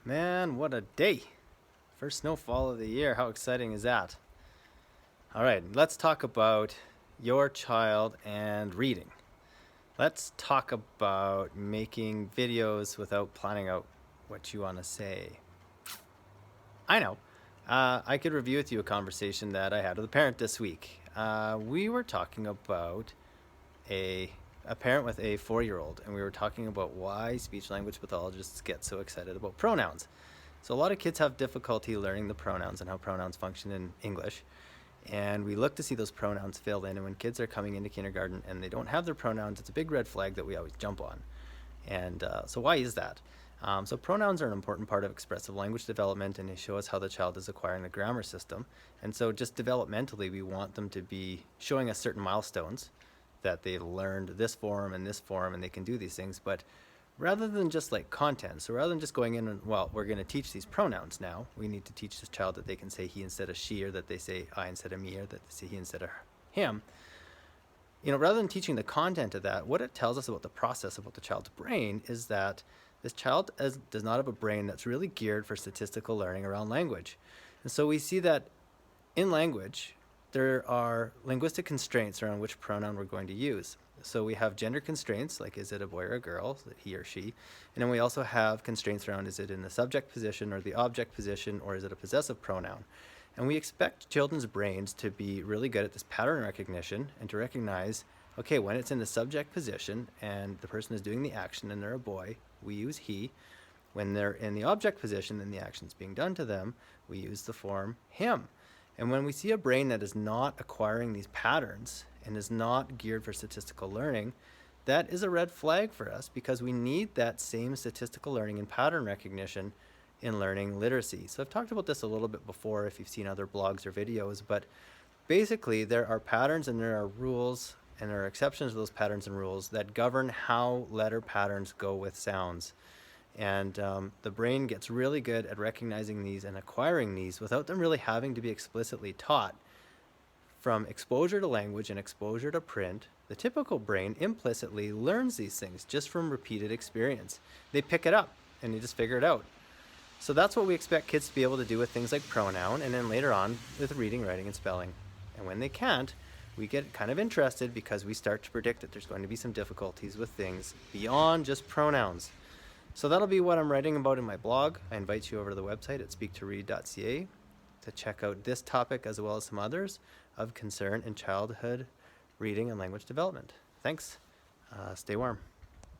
Man, what a day! First snowfall of the year. How exciting is that? All right, let's talk about your child and reading. Let's talk about making videos without planning out what you want to say. I know. I could review with you a conversation that I had with a parent this week. We were talking about a parent with a 4-year-old, and we were talking about why speech language pathologists get so excited about pronouns. So a lot of kids have difficulty learning the pronouns and how pronouns function in English. And we look to see those pronouns filled in, and when kids are coming into kindergarten and they don't have their pronouns, it's a big red flag that we always jump on. And so why is that? So pronouns are an important part of expressive language development, and they show us how the child is acquiring the grammar system. And so just developmentally, we want them to be showing us certain milestones that they've learned this form and they can do these things. But rather than just like content, so rather than just going in and, well, we're going to teach these pronouns now, we need to teach this child that they can say he instead of she, or that they say I instead of me, or that they say he instead of him. Rather than teaching the content of that, what it tells us about the process about the child's brain is that this child does not have a brain that's really geared for statistical learning around language. And so we see that in language, there are linguistic constraints around which pronoun we're going to use. So we have gender constraints, like is it a boy or a girl, is it he or she? And then we also have constraints around is it in the subject position or the object position, or is it a possessive pronoun? And we expect children's brains to be really good at this pattern recognition and to recognize, okay, when it's in the subject position and the person is doing the action and they're a boy, we use he. When they're in the object position and the action's being done to them, we use the form him. And when we see a brain that is not acquiring these patterns and is not geared for statistical learning, that is a red flag for us, because we need that same statistical learning and pattern recognition in learning literacy. So I've talked about this a little bit before if you've seen other blogs or videos, but basically there are patterns and there are rules, and there are exceptions to those patterns and rules that govern how letter patterns go with sounds. And the brain gets really good at recognizing these and acquiring these without them really having to be explicitly taught. From exposure to language and exposure to print, the typical brain implicitly learns these things just from repeated experience. They pick it up and they just figure it out. So that's what we expect kids to be able to do with things like pronoun, and then later on with reading, writing, and spelling. And when they can't, we get kind of interested because we start to predict that there's going to be some difficulties with things beyond just pronouns. So that'll be what I'm writing about in my blog. I invite you over to the website at speak2read.ca to check out this topic as well as some others of concern in childhood reading and language development. Thanks. Stay warm.